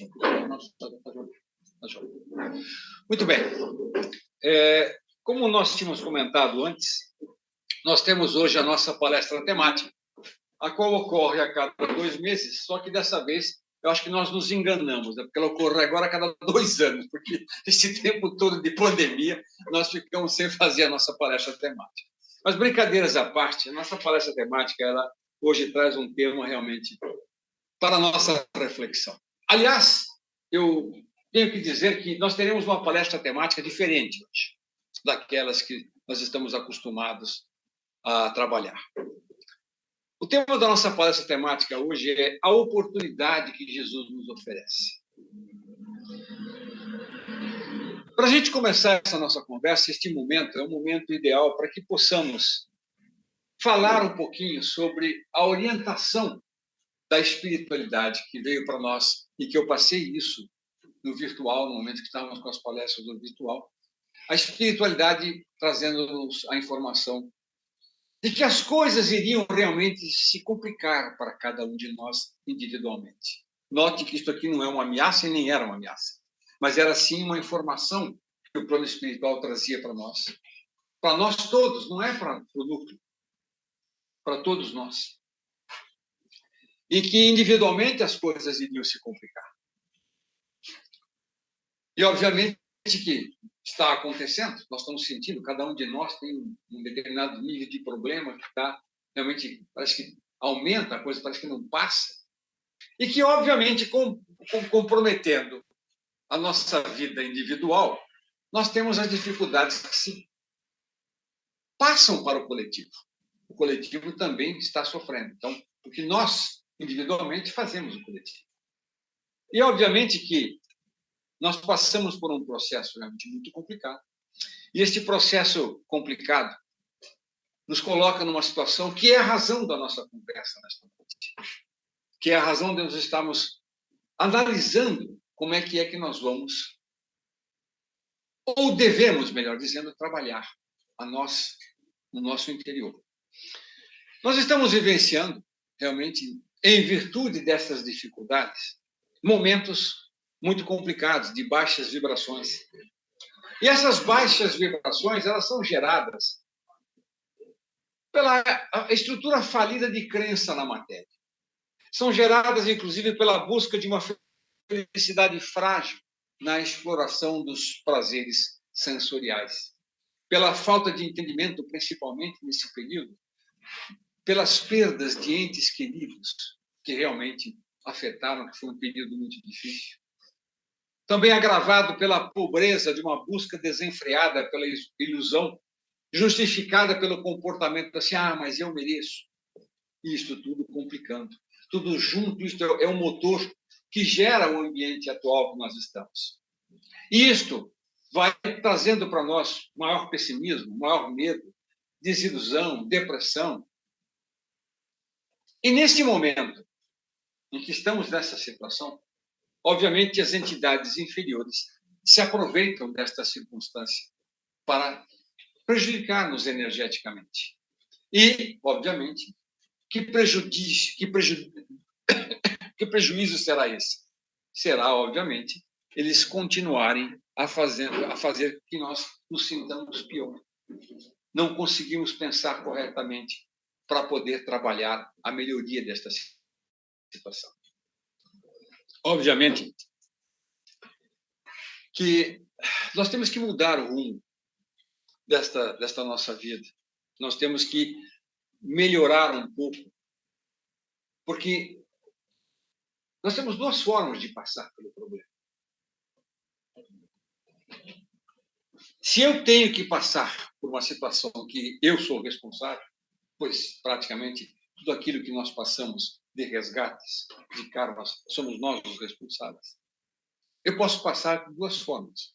ótimo. Muito bem. Como nós tínhamos comentado antes, nós temos hoje a nossa palestra temática, a qual ocorre a cada 2 meses, só que dessa vez eu acho que nós nos enganamos, né? Porque ela ocorre agora a cada 2 anos, porque esse tempo todo de pandemia nós ficamos sem fazer a nossa palestra temática. Mas, brincadeiras à parte, a nossa palestra temática ela hoje traz um tema realmente para a nossa reflexão. Aliás, eu tenho que dizer que nós teremos uma palestra temática diferente hoje, daquelas que nós estamos acostumados a trabalhar. O tema da nossa palestra temática hoje é a oportunidade que Jesus nos oferece. Para a gente começar essa nossa conversa, este momento é um momento ideal para que possamos falar um pouquinho sobre a orientação da espiritualidade que veio para nós e que eu passei isso no virtual, no momento que estávamos com as palestras no virtual. A espiritualidade trazendo-nos a informação de que as coisas iriam realmente se complicar para cada um de nós individualmente. Note que isso aqui não é uma ameaça e nem era uma ameaça, mas era sim uma informação que o plano espiritual trazia para nós todos, não é para o núcleo, para todos nós. E que individualmente as coisas iriam se complicar. E obviamente que está acontecendo, nós estamos sentindo, cada um de nós tem um determinado nível de problema que está realmente, parece que aumenta, a coisa parece que não passa, e que, obviamente, comprometendo a nossa vida individual, nós temos as dificuldades que se passam para o coletivo. O coletivo também está sofrendo. Então, o que nós, individualmente, fazemos no coletivo. E, obviamente, que nós passamos por um processo realmente muito complicado. E este processo complicado nos coloca numa situação que é a razão da nossa conversa nesta noite, que é a razão de nós estarmos analisando como é que nós vamos, ou devemos, melhor dizendo, trabalhar no nosso interior. Nós estamos vivenciando, realmente, em virtude dessas dificuldades, momentos muito complicados, de baixas vibrações. E essas baixas vibrações, elas são geradas pela estrutura falida de crença na matéria. São geradas, inclusive, pela busca de uma felicidade frágil na exploração dos prazeres sensoriais. Pela falta de entendimento, principalmente nesse período, pelas perdas de entes queridos que realmente afetaram, que foi um período muito difícil. Também agravado pela pobreza de uma busca desenfreada pela ilusão, justificada pelo comportamento assim, mas eu mereço. E isto tudo complicando. Tudo junto, isto é um motor que gera o ambiente atual que nós estamos. E isto vai trazendo para nós maior pessimismo, maior medo, desilusão, depressão. E nesse momento em que estamos nessa situação, obviamente, as entidades inferiores se aproveitam desta circunstância para prejudicar-nos energeticamente. E, obviamente, que prejuízo será esse? Será, obviamente, eles continuarem a fazer que nós nos sintamos pior. Não conseguimos pensar corretamente para poder trabalhar a melhoria desta situação. Obviamente que nós temos que mudar o rumo desta nossa vida. Nós temos que melhorar um pouco, porque nós temos 2 formas de passar pelo problema. Se eu tenho que passar por uma situação que eu sou responsável, pois praticamente tudo aquilo que nós passamos de resgates, de karmas, somos nós os responsáveis. Eu posso passar de 2 formas.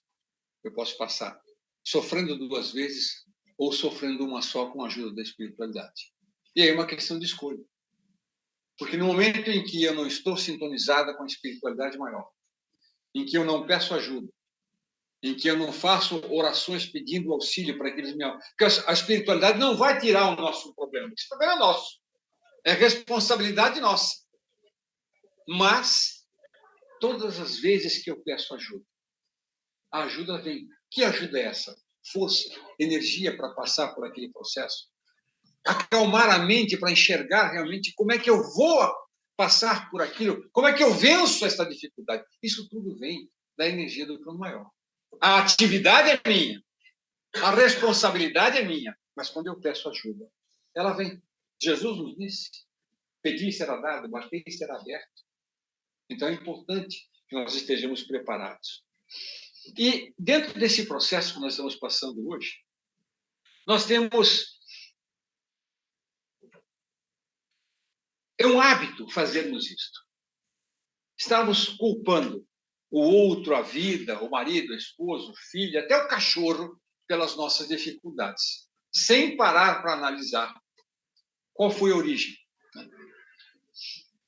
Eu posso passar sofrendo 2 vezes ou sofrendo uma só com a ajuda da espiritualidade. E aí é uma questão de escolha. Porque no momento em que eu não estou sintonizada com a espiritualidade maior, em que eu não peço ajuda, em que eu não faço orações pedindo auxílio para aqueles meus... Porque a espiritualidade não vai tirar o nosso problema. Esse problema é nosso. É responsabilidade nossa. Mas todas as vezes que eu peço ajuda, a ajuda vem. Que ajuda é essa? Força, energia para passar por aquele processo. Acalmar a mente para enxergar realmente como é que eu vou passar por aquilo, como é que eu venço essa dificuldade. Isso tudo vem da energia do plano maior. A atividade é minha, a responsabilidade é minha, mas quando eu peço ajuda, ela vem. Jesus nos disse, pedi e será dado, batei e será aberto. Então é importante que nós estejamos preparados. E dentro desse processo que nós estamos passando hoje, nós temos... É um hábito fazermos isto. Estamos culpando o outro, a vida, o marido, a esposa, o filho, até o cachorro, pelas nossas dificuldades, sem parar para analisar qual foi a origem.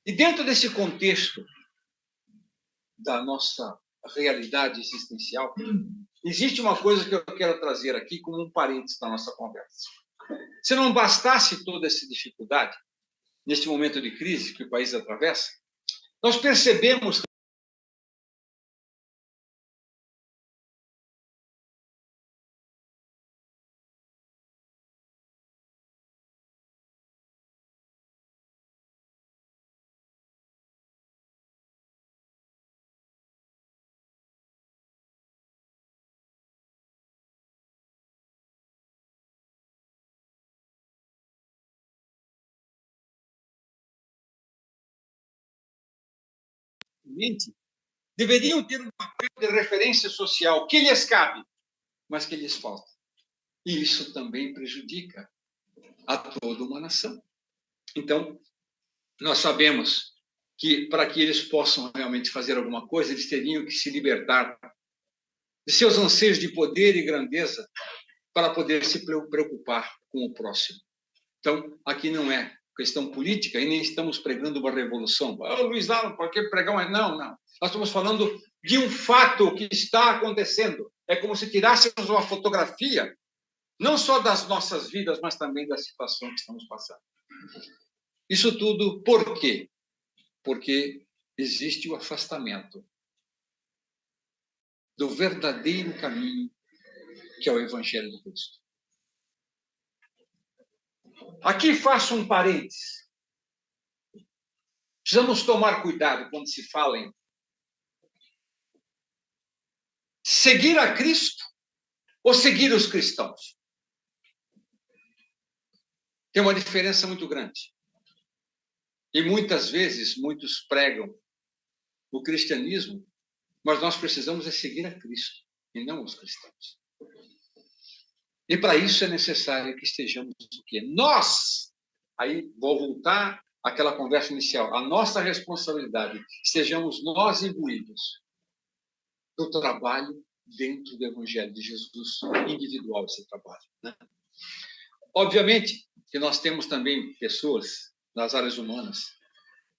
E dentro desse contexto da nossa realidade existencial, existe uma coisa que eu quero trazer aqui como um parênteses na nossa conversa. Se não bastasse toda essa dificuldade, neste momento de crise que o país atravessa, nós percebemos deveriam ter um papel de referência social que lhes cabe, mas que lhes falta. E isso também prejudica a toda uma nação. Então, nós sabemos que, para que eles possam realmente fazer alguma coisa, eles teriam que se libertar de seus anseios de poder e grandeza para poder se preocupar com o próximo. Então, aqui não é questão política e nem estamos pregando uma revolução. Luiz Lalo, por que pregar uma... Não. Nós estamos falando de um fato que está acontecendo. É como se tirássemos uma fotografia, não só das nossas vidas, mas também da situação que estamos passando. Isso tudo por quê? Porque existe o afastamento do verdadeiro caminho, que é o Evangelho de Cristo. Aqui faço um parênteses. Precisamos tomar cuidado quando se fala em seguir a Cristo ou seguir os cristãos. Tem uma diferença muito grande. E muitas vezes, muitos pregam o cristianismo, mas nós precisamos é seguir a Cristo e não os cristãos. E para isso é necessário que estejamos o quê? Nós, aí vou voltar àquela conversa inicial, a nossa responsabilidade, estejamos nós imbuídos do trabalho dentro do Evangelho de Jesus, individual esse trabalho. Né? Obviamente que nós temos também pessoas nas áreas humanas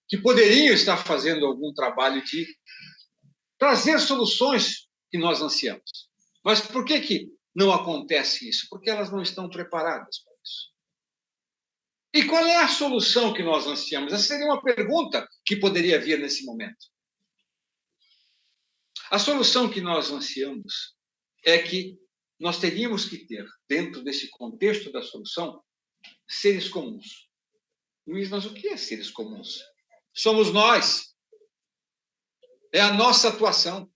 que poderiam estar fazendo algum trabalho de trazer soluções que nós ansiamos. Mas por que não acontece isso? Porque elas não estão preparadas para isso. E qual é a solução que nós ansiamos? Essa seria uma pergunta que poderia vir nesse momento. A solução que nós ansiamos é que nós teríamos que ter, dentro desse contexto da solução, seres comuns. Luiz, mas o que é seres comuns? Somos nós. É a nossa atuação.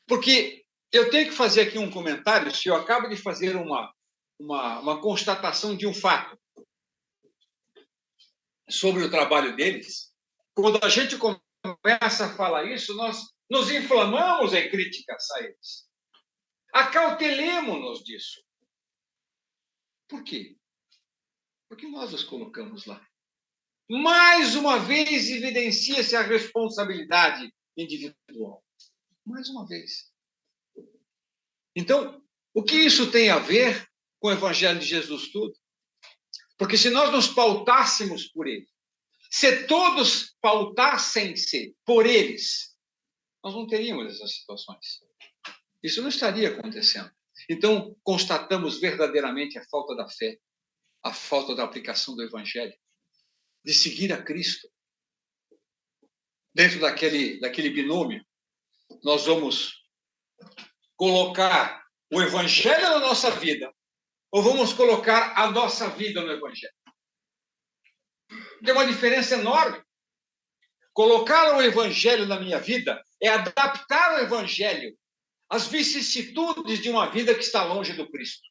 Porque eu tenho que fazer aqui um comentário, se eu acabo de fazer uma constatação de um fato sobre o trabalho deles, quando a gente começa a falar isso, nós nos inflamamos em críticas a eles. Acautelemos-nos disso. Por quê? Porque nós os colocamos lá. Mais uma vez evidencia-se a responsabilidade individual. Mais uma vez. Então, o que isso tem a ver com o Evangelho de Jesus tudo? Porque se nós nos pautássemos por ele, se todos pautassem-se por eles, nós não teríamos essas situações. Isso não estaria acontecendo. Então, constatamos verdadeiramente a falta da fé, a falta da aplicação do Evangelho, de seguir a Cristo. dentro daquele binômio, nós vamos colocar o Evangelho na nossa vida ou vamos colocar a nossa vida no Evangelho? Tem uma diferença enorme. Colocar o Evangelho na minha vida é adaptar o Evangelho às vicissitudes de uma vida que está longe do Cristo.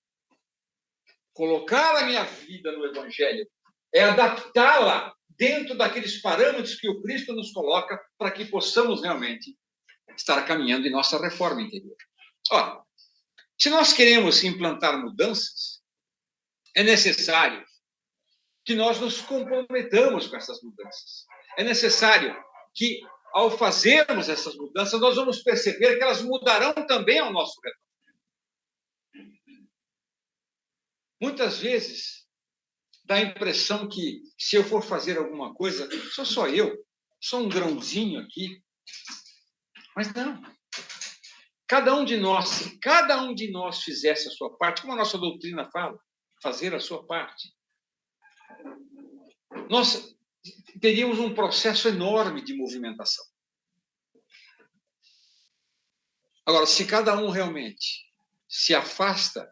Colocar a minha vida no Evangelho é adaptá-la dentro daqueles parâmetros que o Cristo nos coloca para que possamos realmente estar caminhando em nossa reforma interior. Ora, se nós queremos implantar mudanças, é necessário que nós nos comprometamos com essas mudanças. É necessário que, ao fazermos essas mudanças, nós vamos perceber que elas mudarão também ao nosso redor. Muitas vezes, dá a impressão que, se eu for fazer alguma coisa, sou só eu, sou um grãozinho aqui. Mas não. Cada um de nós, se cada um de nós fizesse a sua parte, como a nossa doutrina fala, fazer a sua parte, nós teríamos um processo enorme de movimentação. Agora, se cada um realmente se afasta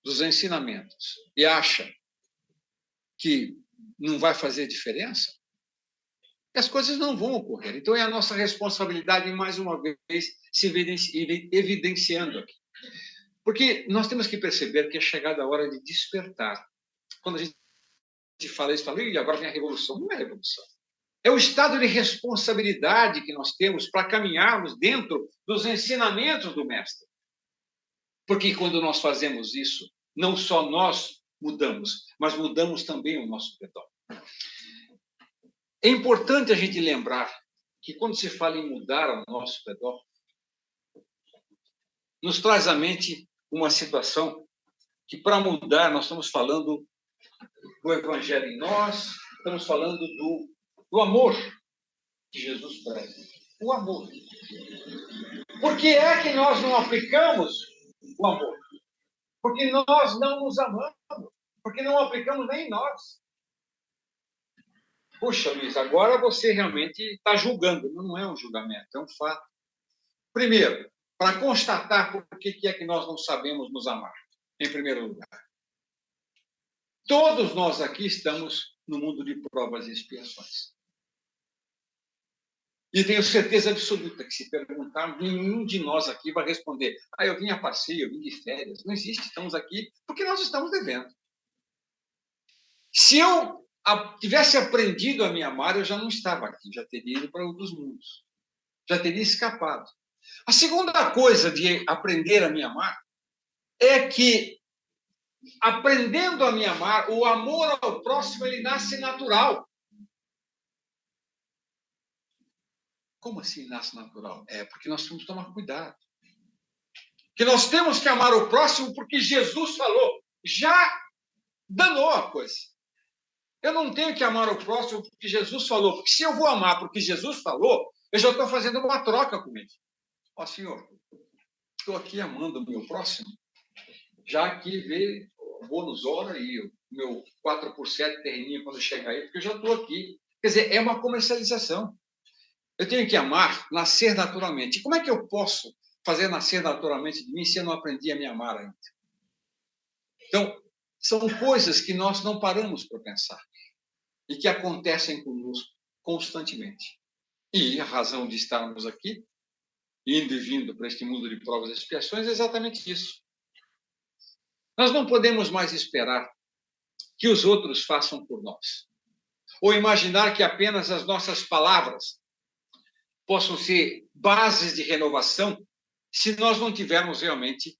dos ensinamentos e acha que não vai fazer diferença, as coisas não vão ocorrer. Então, é a nossa responsabilidade, mais uma vez, se evidenciando aqui. Porque nós temos que perceber que é chegada a hora de despertar. Quando a gente fala isso, e agora vem a revolução. Não é revolução. É o estado de responsabilidade que nós temos para caminharmos dentro dos ensinamentos do Mestre. Porque quando nós fazemos isso, não só nós mudamos, mas mudamos também o nosso redor. É importante a gente lembrar que quando se fala em mudar ao nosso redor, nos traz à mente uma situação que, para mudar, nós estamos falando do Evangelho em nós, estamos falando do amor que Jesus prega. O amor. Por que é que nós não aplicamos o amor? Porque nós não nos amamos. Porque não aplicamos nem em nós. Puxa, Luiz, agora você realmente está julgando. Não é um julgamento, é um fato. Primeiro, para constatar por que é que nós não sabemos nos amar, em primeiro lugar. Todos nós aqui estamos no mundo de provas e expiações. E tenho certeza absoluta que, se perguntar, nenhum de nós aqui vai responder: eu vim a passeio, eu vim de férias. Não existe, estamos aqui porque nós estamos devendo. Se eu tivesse aprendido a me amar, eu já não estava aqui, já teria ido para outros mundos. Já teria escapado. A segunda coisa de aprender a me amar é que, aprendendo a me amar, o amor ao próximo, ele nasce natural. Como assim nasce natural? É porque nós temos que tomar cuidado. Que nós temos que amar o próximo porque Jesus falou. Já danou a coisa. Eu não tenho que amar o próximo porque Jesus falou. Porque se eu vou amar porque Jesus falou, eu já estou fazendo uma troca com ele. Senhor, estou aqui amando o meu próximo. Já aqui vê o bônus hora e o meu 4x7 terreninho quando chegar aí, porque eu já estou aqui. Quer dizer, é uma comercialização. Eu tenho que amar, nascer naturalmente. E como é que eu posso fazer nascer naturalmente de mim se eu não aprendi a me amar ainda? Então, são coisas que nós não paramos para pensar e que acontecem conosco constantemente. E a razão de estarmos aqui, indo e vindo para este mundo de provas e expiações, é exatamente isso. Nós não podemos mais esperar que os outros façam por nós. Ou imaginar que apenas as nossas palavras possam ser bases de renovação se nós não tivermos realmente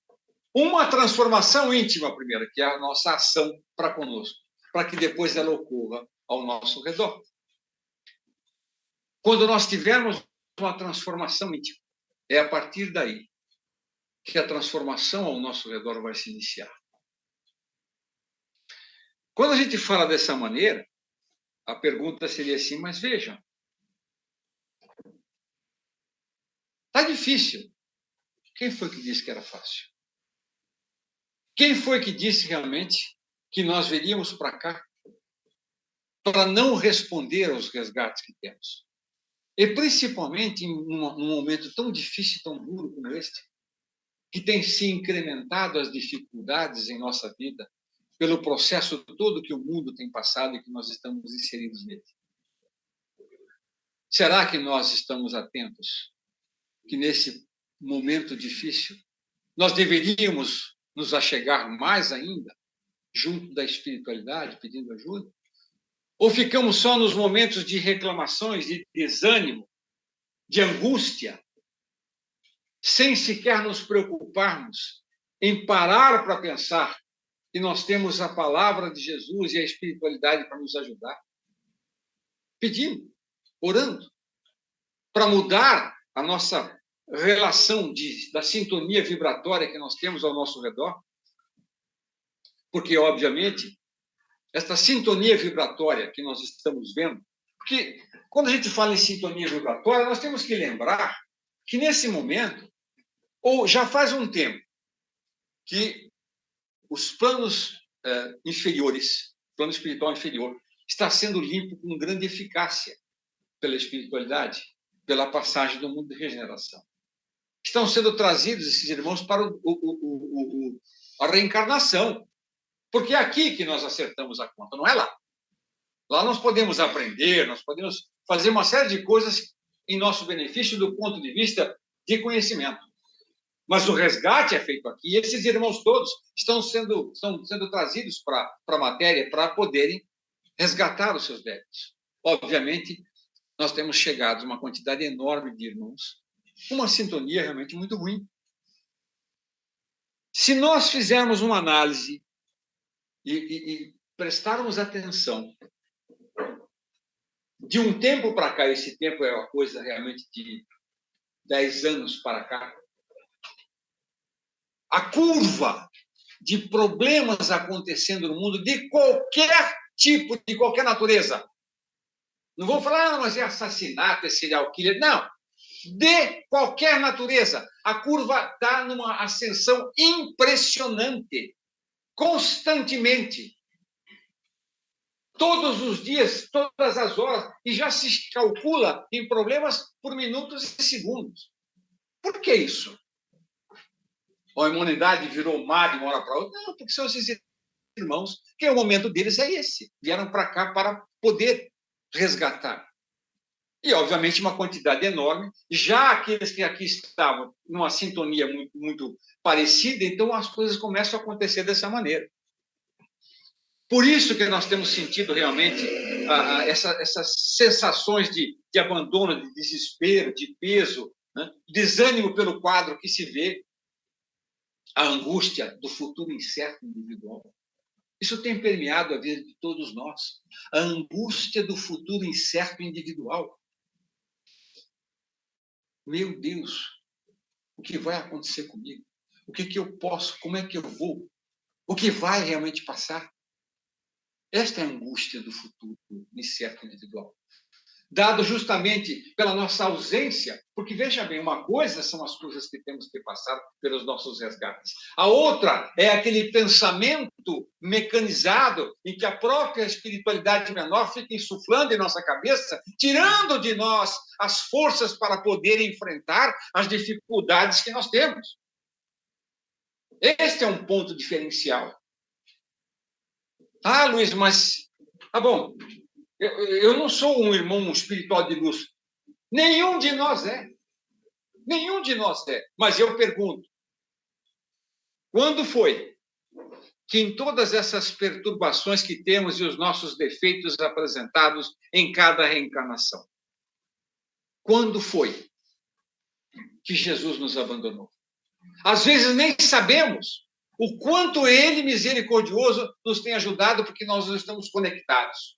uma transformação íntima primeiro, que é a nossa ação para conosco, para que depois ela ocorra ao nosso redor. Quando nós tivermos uma transformação íntima, é a partir daí que a transformação ao nosso redor vai se iniciar. Quando a gente fala dessa maneira, a pergunta seria assim: mas vejam, está difícil. Quem foi que disse que era fácil? Quem foi que disse realmente que nós viríamos para cá para não responder aos resgates que temos? E principalmente num momento tão difícil, tão duro como este, que tem se incrementado as dificuldades em nossa vida, pelo processo todo que o mundo tem passado e que nós estamos inseridos nele. Será que nós estamos atentos que nesse momento difícil nós deveríamos nos achegar mais ainda junto da espiritualidade, pedindo ajuda? Ou ficamos só nos momentos de reclamações, de desânimo, de angústia, sem sequer nos preocuparmos em parar para pensar que nós temos a palavra de Jesus e a espiritualidade para nos ajudar? Pedindo, orando, para mudar a nossa relação da sintonia vibratória que nós temos ao nosso redor. Porque, obviamente, esta sintonia vibratória que nós estamos vendo, porque quando a gente fala em sintonia vibratória, nós temos que lembrar que nesse momento, ou já faz um tempo, que os planos inferiores, plano espiritual inferior, está sendo limpo com grande eficácia pela espiritualidade, pela passagem do mundo de regeneração. Estão sendo trazidos esses irmãos para a reencarnação, porque é aqui que nós acertamos a conta, não é lá. Lá nós podemos aprender, nós podemos fazer uma série de coisas em nosso benefício do ponto de vista de conhecimento. Mas o resgate é feito aqui, e esses irmãos todos estão sendo trazidos para a matéria para poderem resgatar os seus débitos. Obviamente, nós temos chegado a uma quantidade enorme de irmãos, uma sintonia realmente muito ruim. Se nós fizermos uma análise e prestarmos atenção, de um tempo para cá, esse tempo é uma coisa realmente de 10 anos para cá, a curva de problemas acontecendo no mundo, de qualquer tipo, de qualquer natureza. Não vou falar, mas é assassinato, é serial killer. Não. De qualquer natureza. A curva está numa ascensão impressionante. Constantemente. Todos os dias, todas as horas. E já se calcula em problemas por minutos e segundos. Por que isso? A humanidade virou má de uma hora para outra? Não, porque são esses irmãos que o momento deles é esse. Vieram para cá para poder resgatar. E, obviamente, uma quantidade enorme. Já aqueles que aqui estavam numa sintonia muito, muito parecida, então as coisas começam a acontecer dessa maneira. Por isso que nós temos sentido realmente essas sensações de abandono, de desespero, de peso, né? Desânimo pelo quadro que se vê, a angústia do futuro incerto individual. Isso tem permeado a vida de todos nós. A angústia do futuro incerto individual. Meu Deus, o que vai acontecer comigo? O que eu posso? Como é que eu vou? O que vai realmente passar? Esta é a angústia do futuro incerto individual. Dado justamente pela nossa ausência, porque, veja bem, uma coisa são as coisas que temos que passar pelos nossos resgates. A outra é aquele pensamento mecanizado em que a própria espiritualidade menor fica insuflando em nossa cabeça, tirando de nós as forças para poder enfrentar as dificuldades que nós temos. Este é um ponto diferencial. Ah, Luiz, mas... Tá bom... Eu não sou um irmão espiritual de luz. Nenhum de nós é. Nenhum de nós é. Mas eu pergunto, quando foi que em todas essas perturbações que temos e os nossos defeitos apresentados em cada reencarnação, quando foi que Jesus nos abandonou? Às vezes nem sabemos o quanto Ele, misericordioso, nos tem ajudado porque nós não estamos conectados.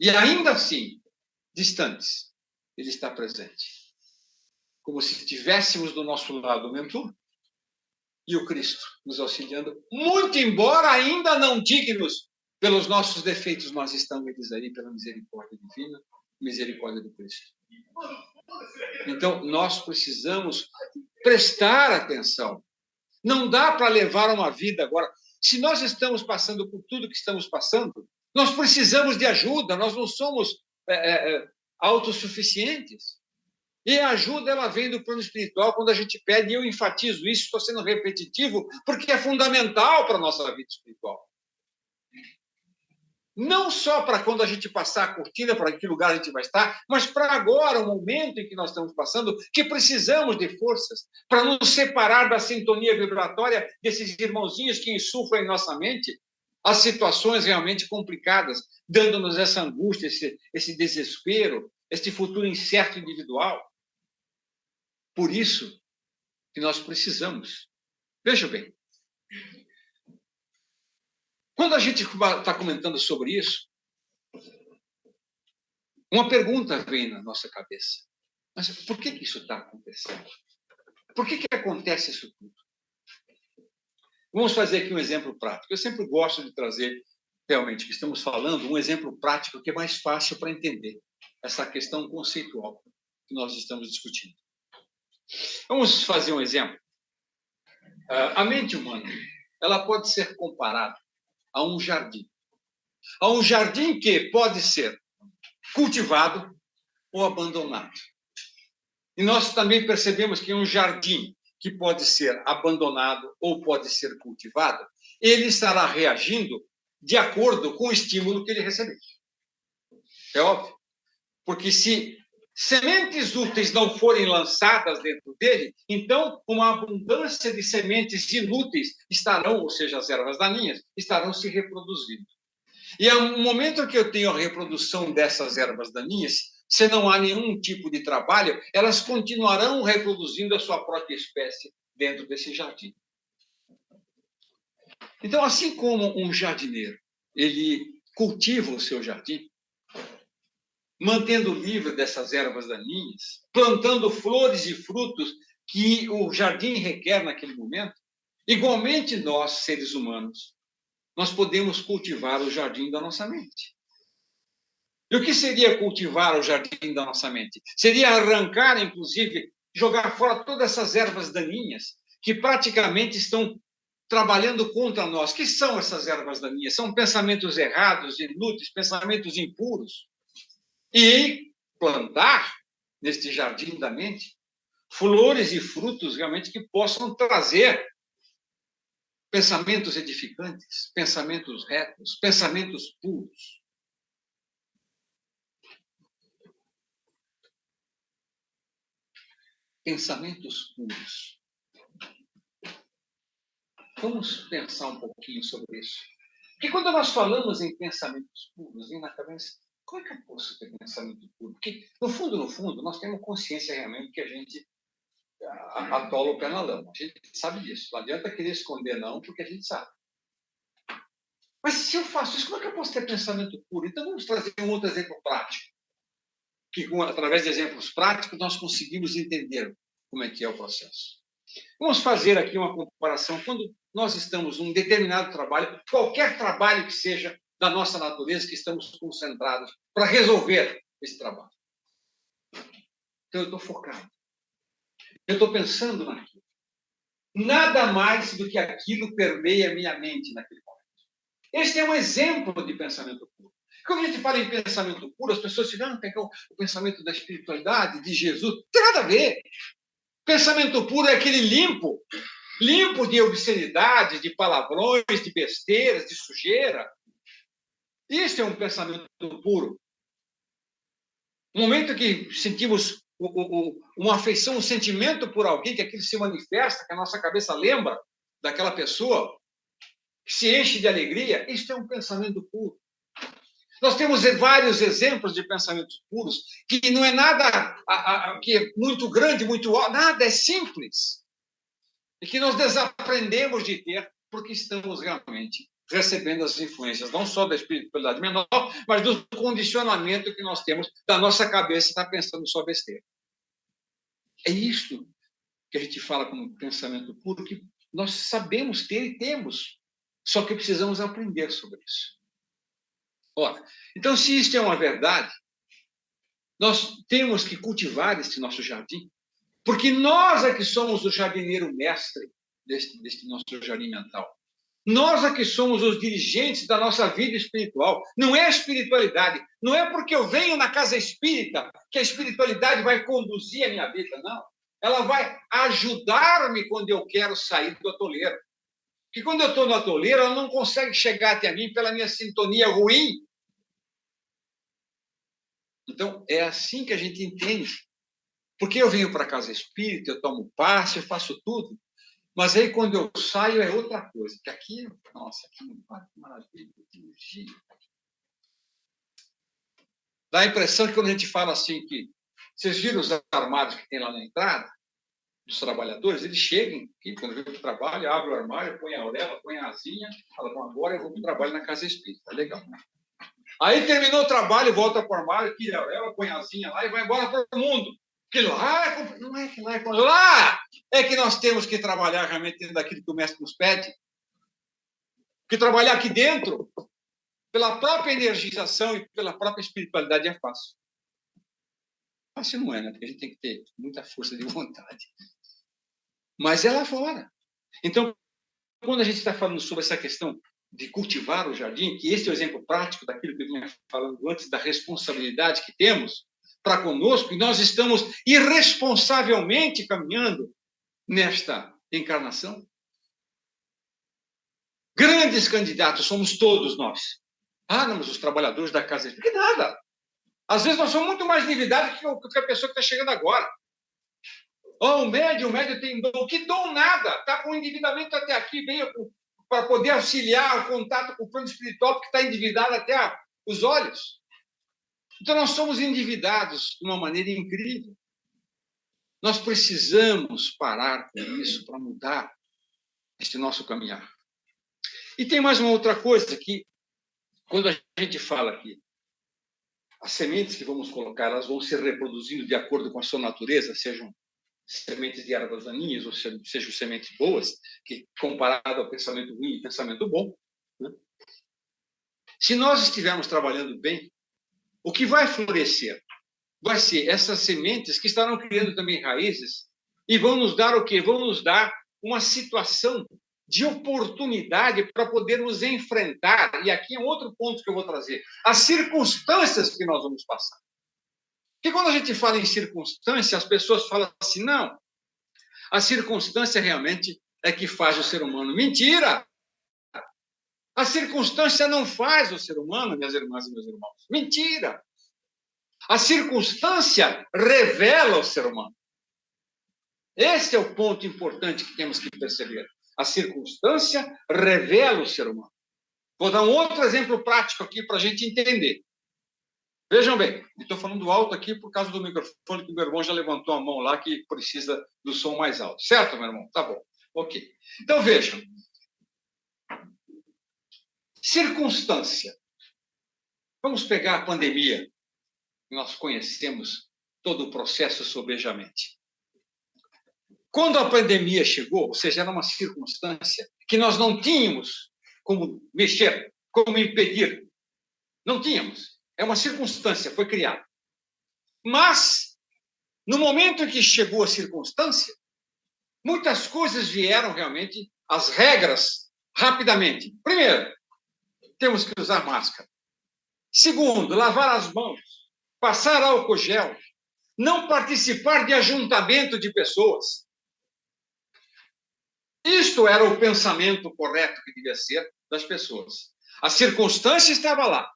E ainda assim, distantes, Ele está presente. Como se estivéssemos do nosso lado o mentor e o Cristo nos auxiliando, muito embora ainda não dignos pelos nossos defeitos, mas estão eles aí pela misericórdia divina, misericórdia do Cristo. Então, nós precisamos prestar atenção. Não dá para levar uma vida agora. Se nós estamos passando por tudo que estamos passando, nós precisamos de ajuda, nós não somos autossuficientes. E a ajuda, ela vem do plano espiritual quando a gente pede, e eu enfatizo isso, estou sendo repetitivo, porque é fundamental para a nossa vida espiritual. Não só para quando a gente passar a cortina, para que lugar a gente vai estar, mas para agora, o momento em que nós estamos passando, que precisamos de forças para nos separar da sintonia vibratória desses irmãozinhos que insuflam em nossa mente as situações realmente complicadas, dando-nos essa angústia, esse desespero, este futuro incerto individual. Por isso que nós precisamos. Veja bem, quando a gente está comentando sobre isso, uma pergunta vem na nossa cabeça. Mas por que isso está acontecendo? Por que acontece isso tudo? Vamos fazer aqui um exemplo prático. Eu sempre gosto de trazer, realmente, que estamos falando, um exemplo prático que é mais fácil para entender essa questão conceitual que nós estamos discutindo. Vamos fazer um exemplo. A mente humana, ela pode ser comparada a um jardim. A um jardim que pode ser cultivado ou abandonado. E nós também percebemos que um jardim que pode ser abandonado ou pode ser cultivado, ele estará reagindo de acordo com o estímulo que ele receber. É óbvio. Porque se sementes úteis não forem lançadas dentro dele, então uma abundância de sementes inúteis estarão, ou seja, as ervas daninhas, estarão se reproduzindo. E ao momento que eu tenho a reprodução dessas ervas daninhas, se não há nenhum tipo de trabalho, elas continuarão reproduzindo a sua própria espécie dentro desse jardim. Então, assim como um jardineiro, ele cultiva o seu jardim, mantendo livre dessas ervas daninhas, plantando flores e frutos que o jardim requer naquele momento, igualmente nós, seres humanos, nós podemos cultivar o jardim da nossa mente. E o que seria cultivar o jardim da nossa mente? Seria arrancar, inclusive, jogar fora todas essas ervas daninhas que praticamente estão trabalhando contra nós. O que são essas ervas daninhas? São pensamentos errados, inúteis, pensamentos impuros. E plantar, neste jardim da mente, flores e frutos realmente que possam trazer pensamentos edificantes, pensamentos retos, pensamentos puros. Pensamentos puros. Vamos pensar um pouquinho sobre isso. Porque quando nós falamos em pensamentos puros, vem na cabeça, como é que eu posso ter pensamento puro? Porque, no fundo, nós temos consciência realmente que a gente atola o pé na lama. A gente sabe disso. Não adianta querer esconder, não, porque a gente sabe. Mas se eu faço isso, como é que eu posso ter pensamento puro? Então, vamos trazer um outro exemplo prático. Que, através de exemplos práticos, nós conseguimos entender como é que é o processo. Vamos fazer aqui uma comparação. Quando nós estamos num determinado trabalho, qualquer trabalho que seja da nossa natureza, que estamos concentrados para resolver esse trabalho. Então, eu estou focado. Eu estou pensando naquilo. Nada mais do que aquilo permeia a minha mente naquele momento. Este é um exemplo de pensamento puro. Quando a gente fala em pensamento puro, as pessoas dizem, não, tem o pensamento da espiritualidade, de Jesus. Não tem nada a ver. Pensamento puro é aquele limpo de obscenidade, de palavrões, de besteiras, de sujeira. Isso é um pensamento puro. No momento que sentimos uma afeição, um sentimento por alguém, que aquilo se manifesta, que a nossa cabeça lembra daquela pessoa, que se enche de alegria, isso é um pensamento puro. Nós temos vários exemplos de pensamentos puros, que não é nada que é muito grande, muito alto, nada, é simples. E que nós desaprendemos de ter, porque estamos realmente recebendo as influências, não só da espiritualidade menor, mas do condicionamento que nós temos da nossa cabeça estar pensando só besteira. É isto que a gente fala como pensamento puro, que nós sabemos ter e temos, só que precisamos aprender sobre isso. Ora, então, se isto é uma verdade, nós temos que cultivar este nosso jardim, porque nós é que somos o jardineiro mestre deste nosso jardim mental. Nós aqui somos os dirigentes da nossa vida espiritual. Não é a espiritualidade. Não é porque eu venho na casa espírita que a espiritualidade vai conduzir a minha vida, não. Ela vai ajudar-me quando eu quero sair do atoleiro. Porque quando eu estou no atoleiro, ela não consegue chegar até mim pela minha sintonia ruim. Então, é assim que a gente entende. Porque eu venho para a casa espírita, eu tomo passe, eu faço tudo. Mas aí, quando eu saio, é outra coisa. Que aqui, nossa, aqui não faz maravilha, que energia. Dá a impressão que quando a gente fala assim que... Vocês viram os armários que tem lá na entrada dos trabalhadores? Eles chegam, aqui, quando vem para o trabalho, abre o armário, põe a auréola, põe a asinha, fala, bom, agora eu vou para o trabalho na casa espírita. Legal, né? Aí terminou o trabalho, volta para o armário, tira a auréola, põe a asinha lá e vai embora para o mundo. Que lá, não é que lá é... Lá é que nós temos que trabalhar realmente dentro daquilo que o mestre nos pede. Porque trabalhar aqui dentro, pela própria energização e pela própria espiritualidade, é fácil. Fácil não é, né? Porque a gente tem que ter muita força de vontade. Mas é lá fora. Então, quando a gente está falando sobre essa questão de cultivar o jardim, que esse é o exemplo prático daquilo que eu vinha falando antes, da responsabilidade que temos para conosco, e nós estamos irresponsavelmente caminhando nesta encarnação. Grandes candidatos somos todos nós. Ah, não, mas os trabalhadores da casa... Que nada. Às vezes nós somos muito mais endividados que a pessoa que está chegando agora. Oh, o médium tem dom. Que dom nada. Está com endividamento até aqui, veio para poder auxiliar o contato com o plano espiritual, porque está endividado até os olhos. Então, nós somos endividados de uma maneira incrível. Nós precisamos parar com isso para mudar este nosso caminhar. E tem mais uma outra coisa que, quando a gente fala aqui, as sementes que vamos colocar, elas vão se reproduzindo de acordo com a sua natureza, sejam sementes de ervas daninhas ou sejam sementes boas, que comparado ao pensamento ruim e pensamento bom, né? Se nós estivermos trabalhando bem, o que vai florescer vai ser essas sementes que estarão criando também raízes e vão nos dar o quê? Vão nos dar uma situação de oportunidade para podermos enfrentar, e aqui é outro ponto que eu vou trazer, as circunstâncias que nós vamos passar. Porque quando a gente fala em circunstância, as pessoas falam assim, não, a circunstância realmente é que faz o ser humano. Mentira! A circunstância não faz o ser humano, minhas irmãs e meus irmãos. Mentira! A circunstância revela o ser humano. Esse é o ponto importante que temos que perceber. A circunstância revela o ser humano. Vou dar um outro exemplo prático aqui para a gente entender. Vejam bem, estou falando alto aqui por causa do microfone, que o meu irmão já levantou a mão lá, que precisa do som mais alto. Certo, meu irmão? Tá bom. Ok. Então, vejam. Circunstância. Vamos pegar a pandemia. Nós conhecemos todo o processo sobejamente. Quando a pandemia chegou, ou seja, era uma circunstância que nós não tínhamos como mexer, como impedir. Não tínhamos. É uma circunstância, foi criada. Mas, no momento em que chegou a circunstância, muitas coisas vieram realmente, as regras, rapidamente. Primeiro, temos que usar máscara. Segundo, lavar as mãos, passar álcool gel, não participar de ajuntamento de pessoas. Isto era o pensamento correto que devia ser das pessoas. A circunstância estava lá.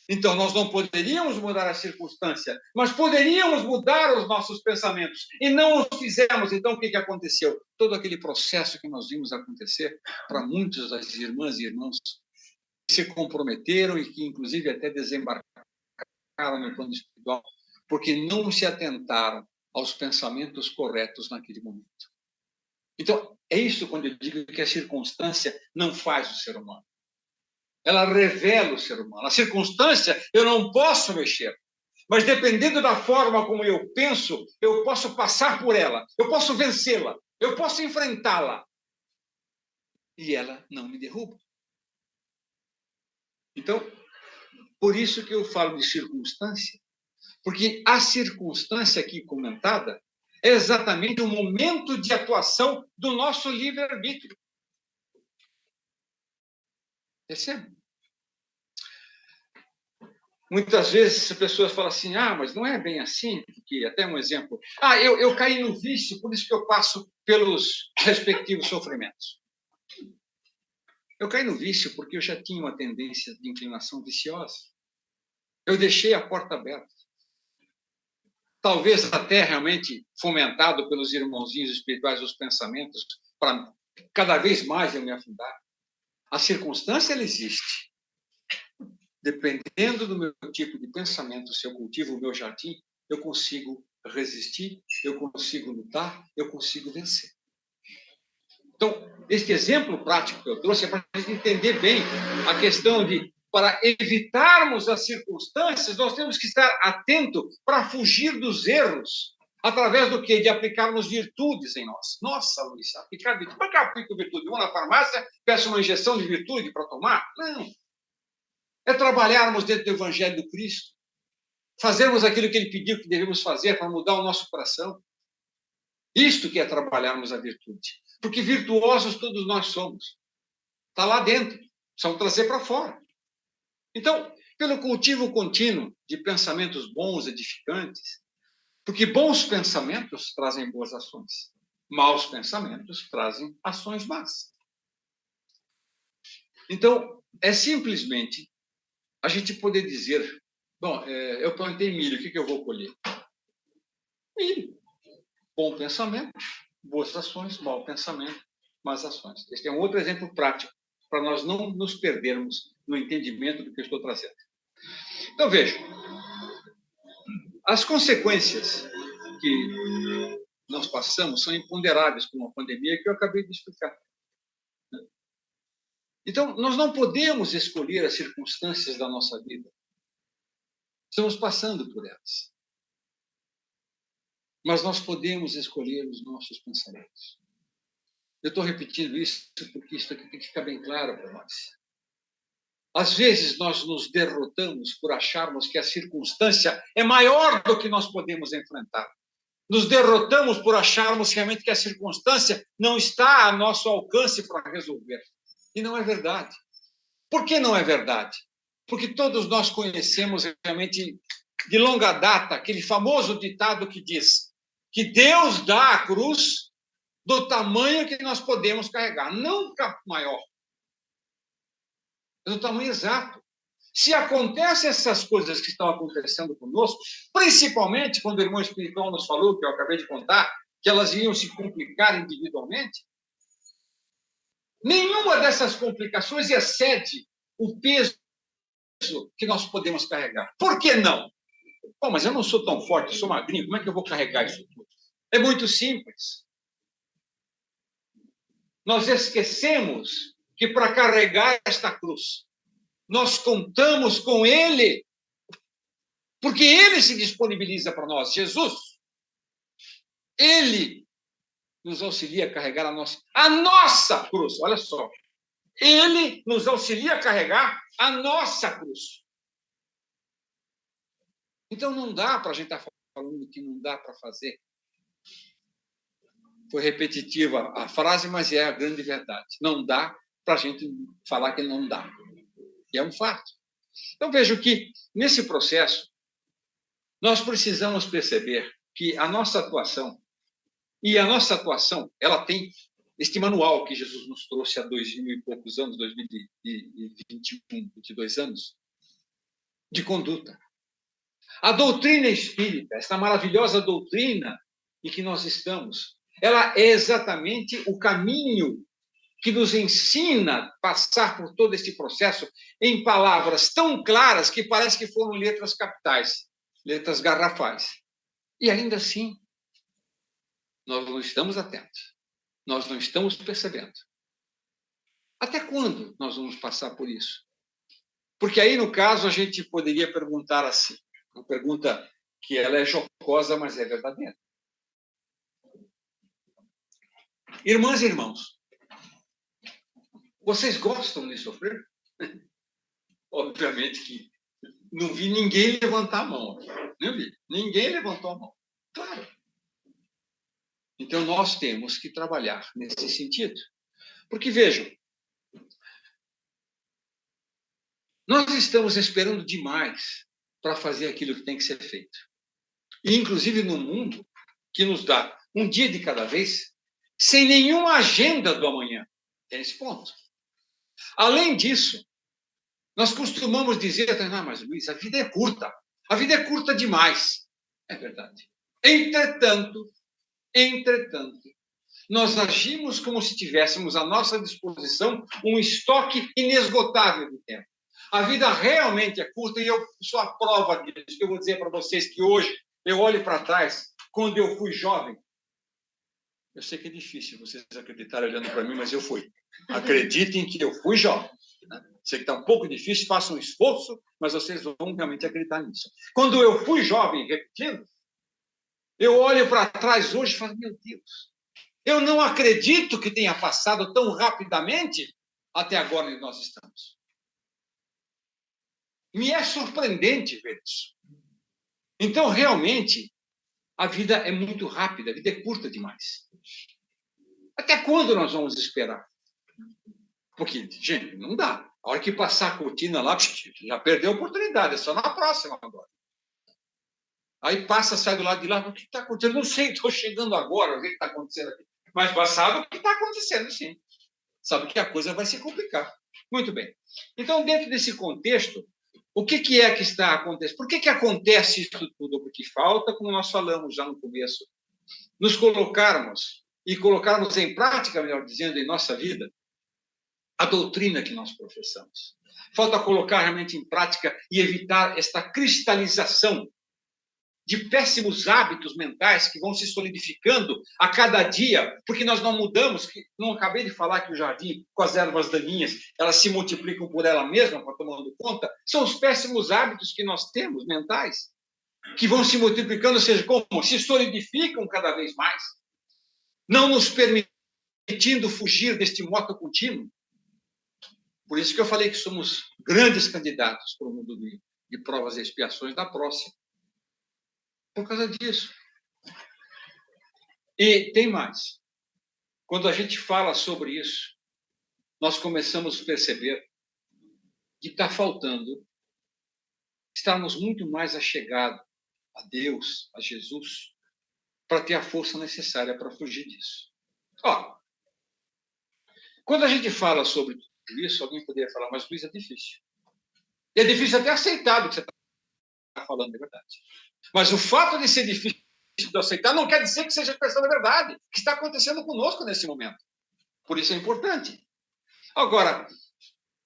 Então, nós não poderíamos mudar a circunstância, mas poderíamos mudar os nossos pensamentos. E não o fizemos. Então, o que aconteceu? Todo aquele processo que nós vimos acontecer para muitas das irmãs e irmãos que se comprometeram e que, inclusive, até desembarcaram no plano espiritual, porque não se atentaram aos pensamentos corretos naquele momento. Então, é isso quando eu digo que a circunstância não faz o ser humano. Ela revela o ser humano. A circunstância eu não posso mexer, mas dependendo da forma como eu penso, eu posso passar por ela, eu posso vencê-la, eu posso enfrentá-la. E ela não me derruba. Então, por isso que eu falo de circunstância, porque a circunstância aqui comentada é exatamente o momento de atuação do nosso livre-arbítrio. Percebe? Muitas vezes as pessoas falam assim, mas não é bem assim, porque até um exemplo. Eu caí no vício, por isso que eu passo pelos respectivos sofrimentos. Eu caí no vício porque eu já tinha uma tendência de inclinação viciosa. Eu deixei a porta aberta. Talvez até realmente fomentado pelos irmãozinhos espirituais dos pensamentos, para cada vez mais eu me afundar. A circunstância, ela existe. Dependendo do meu tipo de pensamento, se eu cultivo o meu jardim, eu consigo resistir, eu consigo lutar, eu consigo vencer. Então, este exemplo prático que eu trouxe é para a gente entender bem a questão de, para evitarmos as circunstâncias, nós temos que estar atento para fugir dos erros. Através do quê? De aplicarmos virtudes em nós. Nossa, Luiz, aplicar virtude. Por que eu aplico virtude? Vou na farmácia, peço uma injeção de virtude para tomar? Não. É trabalharmos dentro do Evangelho do Cristo. Fazermos aquilo que ele pediu que devemos fazer para mudar o nosso coração. Isto que é trabalharmos a virtude. Porque virtuosos todos nós somos. Está lá dentro. Só trazer para fora. Então, pelo cultivo contínuo de pensamentos bons, edificantes, porque bons pensamentos trazem boas ações. Maus pensamentos trazem ações más. Então, é simplesmente a gente poder dizer, bom, eu plantei milho, o que eu vou colher? Milho. Bom pensamento, boas ações, mau pensamento, más ações. Este é um outro exemplo prático, para nós não nos perdermos no entendimento do que eu estou trazendo. Então, veja, as consequências que nós passamos são imponderáveis com a pandemia que eu acabei de explicar. Então, nós não podemos escolher as circunstâncias da nossa vida. Estamos passando por elas. Mas nós podemos escolher os nossos pensamentos. Eu estou repetindo isso porque isso aqui tem que ficar bem claro para nós. Às vezes, nós nos derrotamos por acharmos que a circunstância é maior do que nós podemos enfrentar. Nos derrotamos por acharmos realmente que a circunstância não está a nosso alcance para resolver. E não é verdade. Por que não é verdade? Porque todos nós conhecemos realmente de longa data aquele famoso ditado que diz que Deus dá a cruz do tamanho que nós podemos carregar, nunca maior. É do tamanho exato. Se acontecem essas coisas que estão acontecendo conosco, principalmente quando o irmão espiritual nos falou, que eu acabei de contar, que elas iam se complicar individualmente, nenhuma dessas complicações excede o peso que nós podemos carregar. Por que não? Bom, mas eu não sou tão forte, eu sou magrinho, como é que eu vou carregar isso tudo? É muito simples. Nós esquecemos que para carregar esta cruz, nós contamos com Ele, porque Ele se disponibiliza para nós. Jesus, Ele nos auxilia a carregar a nossa cruz. Olha só. Ele nos auxilia a carregar a nossa cruz. Então, não dá para a gente estar falando que não dá para fazer. Foi repetitiva a frase, mas é a grande verdade. Não dá para a gente falar que não dá. E é um fato. Então, vejo que, nesse processo, nós precisamos perceber que a nossa atuação, ela tem este manual que Jesus nos trouxe há 2000 e poucos anos, 2021, 22 anos, de conduta. A doutrina espírita, essa maravilhosa doutrina em que nós estamos, ela é exatamente o caminho que nos ensina a passar por todo esse processo em palavras tão claras que parece que foram letras capitais, letras garrafais. E ainda assim, nós não estamos atentos, nós não estamos percebendo. Até quando nós vamos passar por isso? Porque aí, no caso, a gente poderia perguntar assim, uma pergunta que ela é jocosa, mas é verdadeira. Irmãs e irmãos, vocês gostam de sofrer? Obviamente que não vi ninguém levantar a mão. Não vi. Ninguém levantou a mão. Claro. Então, nós temos que trabalhar nesse sentido. Porque, vejam, Nós estamos esperando demais para fazer aquilo que tem que ser feito. E, inclusive, no mundo que nos dá um dia de cada vez, sem nenhuma agenda do amanhã. Tem esse ponto. Além disso, nós costumamos dizer, mas Luiz, a vida é curta. A vida é curta demais. É verdade. Entretanto, nós agimos como se tivéssemos à nossa disposição um estoque inesgotável de tempo. A vida realmente é curta e eu sou a prova disso. Eu vou dizer para vocês que hoje eu olho para trás, quando eu fui jovem. Eu sei que é difícil vocês acreditarem olhando para mim, mas eu fui. Acreditem que eu fui jovem. Sei que está um pouco difícil, façam um esforço, mas vocês vão realmente acreditar nisso. Quando eu fui jovem, repetindo, eu olho para trás hoje e falo, meu Deus, eu não acredito que tenha passado tão rapidamente até agora onde nós estamos. Me é surpreendente ver isso. Então, realmente, a vida é muito rápida, a vida é curta demais. Até quando nós vamos esperar? Porque, gente, não dá. A hora que passar a cortina lá, já perdeu a oportunidade, é só na próxima agora. Aí passa, sai do lado de lá, o que está acontecendo? Não sei, estou chegando agora, o que está acontecendo aqui. Mas sabe o que está acontecendo, sim. Sabe que a coisa vai se complicar. Muito bem. Então, dentro desse contexto, o que é que está acontecendo? Por que acontece isso tudo? Porque falta, como nós falamos já no começo, nos colocarmos e colocarmos em prática, melhor dizendo, em nossa vida, a doutrina que nós professamos. Falta colocar realmente em prática e evitar esta cristalização de péssimos hábitos mentais que vão se solidificando a cada dia, porque nós não mudamos, não acabei de falar que o jardim, com as ervas daninhas, elas se multiplicam por ela mesma, tomando conta, são os péssimos hábitos que nós temos mentais, que vão se multiplicando, ou seja, como se solidificam cada vez mais, não nos permitindo fugir deste moto contínuo. Por isso que eu falei que somos grandes candidatos para o mundo de provas e expiações da próxima. Por causa disso. E tem mais. Quando a gente fala sobre isso, nós começamos a perceber que está faltando estarmos muito mais achegados a Deus, a Jesus, para ter a força necessária para fugir disso. Ó, quando a gente fala sobre tudo isso, alguém poderia falar, mas Luiz, é difícil. E é difícil até aceitar o que você está falando, é verdade. Mas o fato de ser difícil de aceitar não quer dizer que seja questão da verdade, que está acontecendo conosco nesse momento. Por isso é importante. Agora,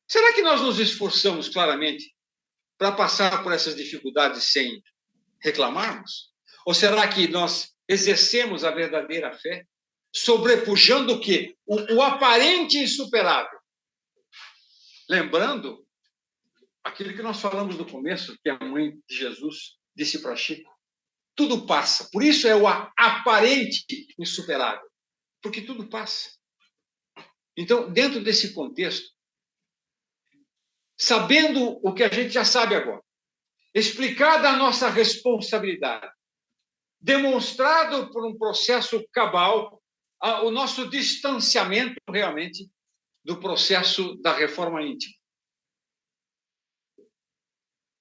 será que nós nos esforçamos claramente para passar por essas dificuldades sem reclamarmos? Ou será que nós exercemos a verdadeira fé, sobrepujando o quê? O aparente insuperável. Lembrando aquilo que nós falamos no começo, que a mãe de Jesus disse para Chico, tudo passa. Por isso é o aparente insuperável. Porque tudo passa. Então, dentro desse contexto, sabendo o que a gente já sabe agora, explicada a nossa responsabilidade, demonstrado por um processo cabal, o nosso distanciamento realmente do processo da reforma íntima.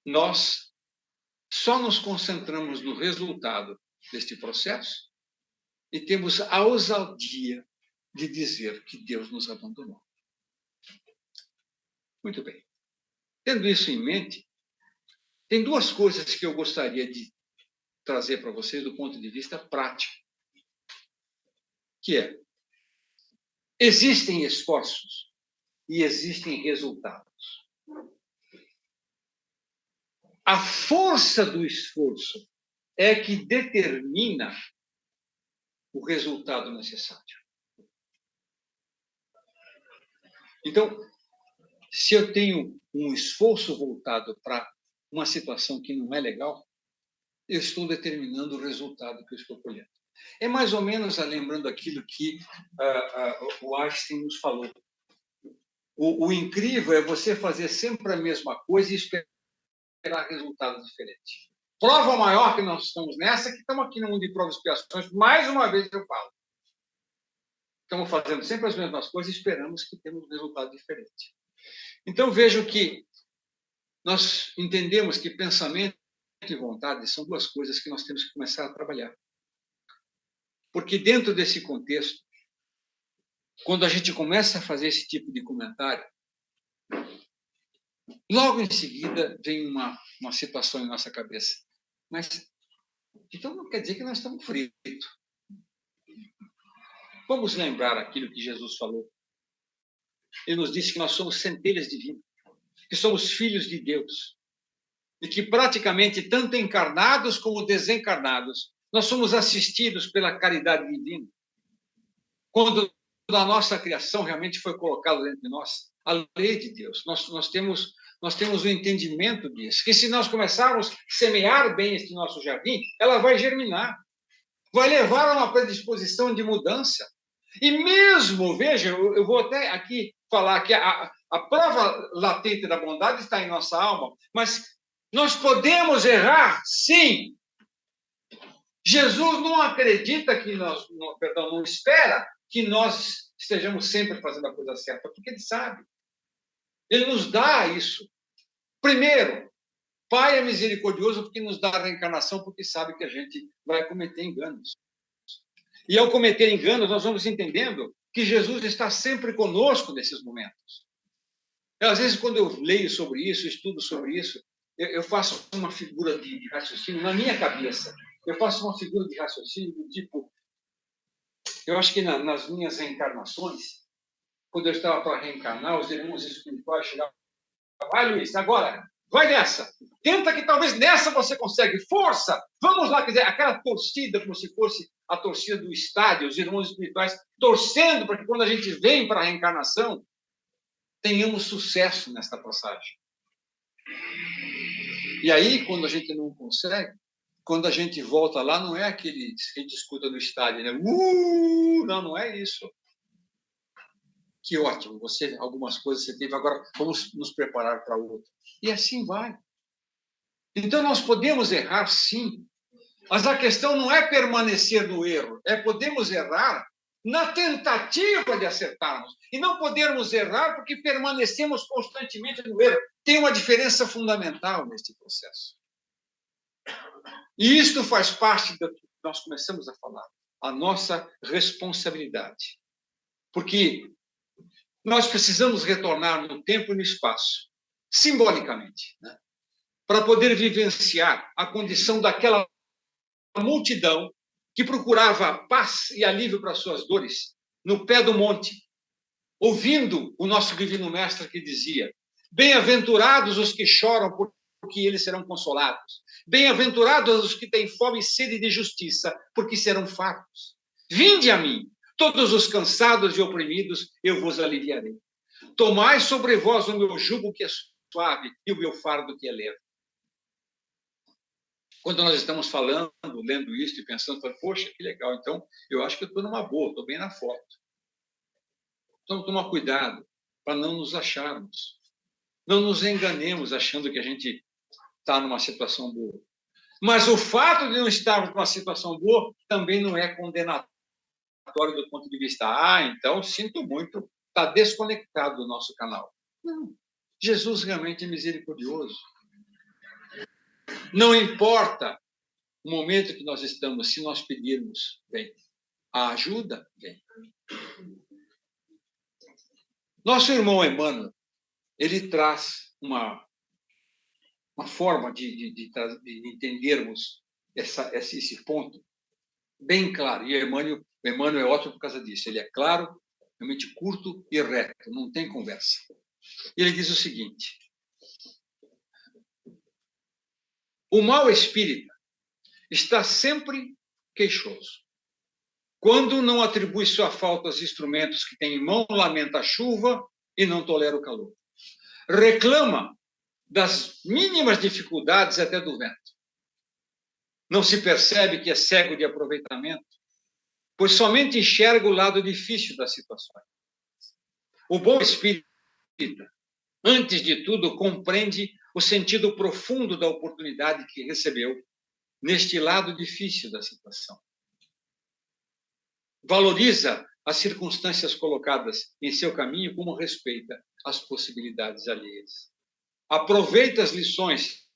Nós só nos concentramos no resultado deste processo e temos a ousadia de dizer que Deus nos abandonou. Muito bem. Tendo isso em mente, tem duas coisas que eu gostaria de trazer para vocês do ponto de vista prático, que é, existem esforços e existem resultados. A força do esforço é que determina o resultado necessário. Então, se eu tenho um esforço voltado para uma situação que não é legal, eu estou determinando o resultado que eu estou colhendo. É mais ou menos lembrando aquilo que o Einstein nos falou. O incrível é você fazer sempre a mesma coisa e esperar resultados diferentes. Prova maior que nós estamos nessa, que estamos aqui no mundo de provas e expiações, mais uma vez eu falo. Estamos fazendo sempre as mesmas coisas e esperamos que temos um resultado diferente. Então, vejo que nós entendemos que pensamento e vontade são duas coisas que nós temos que começar a trabalhar. Porque dentro desse contexto, quando a gente começa a fazer esse tipo de comentário, logo em seguida vem uma situação em nossa cabeça. Mas, então não quer dizer que nós estamos fritos. Vamos lembrar aquilo que Jesus falou. Ele nos disse que nós somos centelhas divinas, que somos filhos de Deus. E que praticamente, tanto encarnados como desencarnados, nós somos assistidos pela caridade divina. Quando a nossa criação realmente foi colocada dentro de nós, a lei de Deus, nós temos o entendimento disso, que se nós começarmos a semear bem este nosso jardim, ela vai germinar, vai levar a uma predisposição de mudança. E mesmo, veja, eu vou até aqui falar que a prova latente da bondade está em nossa alma, mas nós podemos errar, sim. Jesus não acredita que nós, não espera que nós estejamos sempre fazendo a coisa certa, porque ele sabe. Ele nos dá isso. Primeiro, Pai é misericordioso porque nos dá a reencarnação, porque sabe que a gente vai cometer enganos. E ao cometer enganos, nós vamos entendendo que Jesus está sempre conosco nesses momentos. Às vezes, quando eu leio sobre isso, estudo sobre isso, eu faço uma figura de raciocínio na minha cabeça. Eu faço uma figura de raciocínio do tipo... Eu acho que nas minhas reencarnações, quando eu estava para reencarnar, os irmãos espirituais chegavam e vai, Luiz, agora, vai nessa. Tenta que talvez nessa você consegue. Força! Vamos lá, quer dizer, aquela torcida, como se fosse a torcida do estádio, os irmãos espirituais torcendo para que quando a gente vem para a reencarnação, tenhamos sucesso nesta passagem. E aí, quando a gente não consegue, quando a gente volta lá, não é aquele que a gente escuta no estádio, né? Não é isso. Que ótimo, algumas coisas você teve, agora vamos nos preparar para outra. E assim vai. Então, nós podemos errar, sim, mas a questão não é permanecer no erro, é podemos errar na tentativa de acertarmos. E não podemos errar porque permanecemos constantemente no erro. Tem uma diferença fundamental neste processo. E isto faz parte do que nós começamos a falar, a nossa responsabilidade. Porque nós precisamos retornar no tempo e no espaço, simbolicamente, né? Para poder vivenciar a condição daquela multidão que procurava paz e alívio para suas dores no pé do monte, ouvindo o nosso Divino Mestre que dizia: bem-aventurados os que choram, porque eles serão consolados. Bem-aventurados os que têm fome e sede de justiça, porque serão fartos. Vinde a mim, todos os cansados e oprimidos, eu vos aliviarei. Tomai sobre vós o meu jugo que é suave e o meu fardo que é leve. Quando nós estamos falando, lendo isso e pensando, poxa, que legal, então eu acho que eu estou numa boa, estou bem na foto. Então, tomar cuidado para não nos acharmos. Não nos enganemos achando que a gente está numa situação boa. Mas o fato de não estarmos numa situação boa também não é condenatório do ponto de vista, então, sinto muito, está desconectado do nosso canal. Não. Jesus realmente é misericordioso. Não importa o momento que nós estamos, se nós pedirmos, vem. A ajuda, vem. Nosso irmão Emmanuel, ele traz uma forma de entendermos esse ponto bem claro. E o Emmanuel é ótimo por causa disso. Ele é claro, realmente curto e reto, não tem conversa. Ele diz o seguinte: o mau espírita está sempre queixoso. Quando não atribui sua falta aos instrumentos que tem em mão, lamenta a chuva e não tolera o calor. Reclama das mínimas dificuldades até do vento. Não se percebe que é cego de aproveitamento, pois somente enxerga o lado difícil das situações. O bom espírita, antes de tudo, compreende o sentido profundo da oportunidade que recebeu neste lado difícil da situação. Valoriza as circunstâncias colocadas em seu caminho como respeita as possibilidades alheias. aproveita as lições,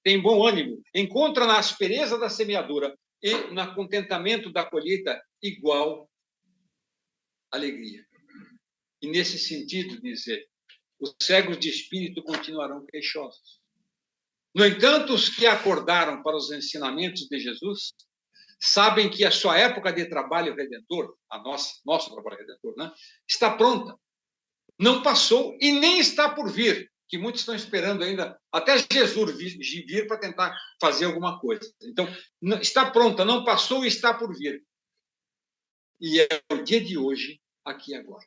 tem bom ânimo, encontra na aspereza da semeadura e no contentamento da colheita igual alegria. E nesse sentido, dizer, os cegos de espírito continuarão queixosos. No entanto, os que acordaram para os ensinamentos de Jesus sabem que a sua época de trabalho redentor, nosso trabalho redentor, né, está pronta. Não passou e nem está por vir, que muitos estão esperando ainda até Jesus vir para tentar fazer alguma coisa. Então, está pronta, não passou e está por vir. E é o dia de hoje, aqui e agora.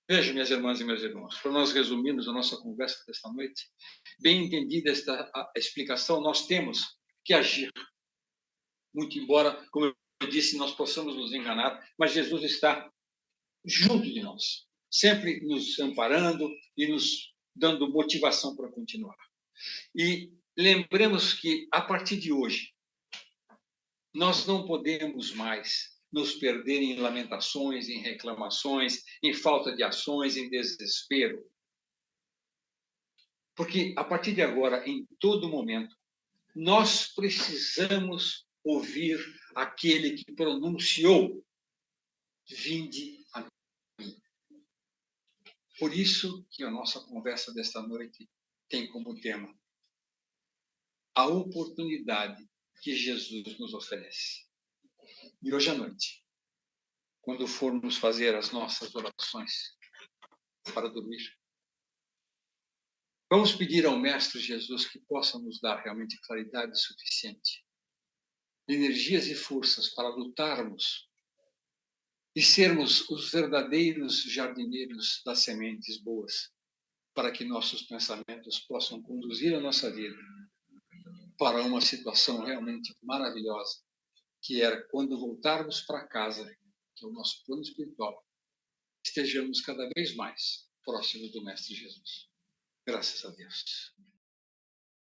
Vejam, minhas irmãs e meus irmãos, para nós resumirmos a nossa conversa desta noite, bem entendida esta explicação, nós temos que agir. Muito embora, como eu disse, nós possamos nos enganar, mas Jesus está junto de nós, sempre nos amparando e nos dando motivação para continuar. E lembremos que, a partir de hoje, nós não podemos mais nos perder em lamentações, em reclamações, em falta de ações, em desespero. Porque, a partir de agora, em todo momento, nós precisamos ouvir aquele que pronunciou: vinde a mim. Por isso que a nossa conversa desta noite tem como tema a oportunidade que Jesus nos oferece. E hoje à noite, quando formos fazer as nossas orações para dormir, vamos pedir ao Mestre Jesus que possa nos dar realmente claridade suficiente, energias e forças para lutarmos e sermos os verdadeiros jardineiros das sementes boas, para que nossos pensamentos possam conduzir a nossa vida para uma situação realmente maravilhosa, que era quando voltarmos para casa, que é o nosso plano espiritual, estejamos cada vez mais próximos do Mestre Jesus. Graças a Deus.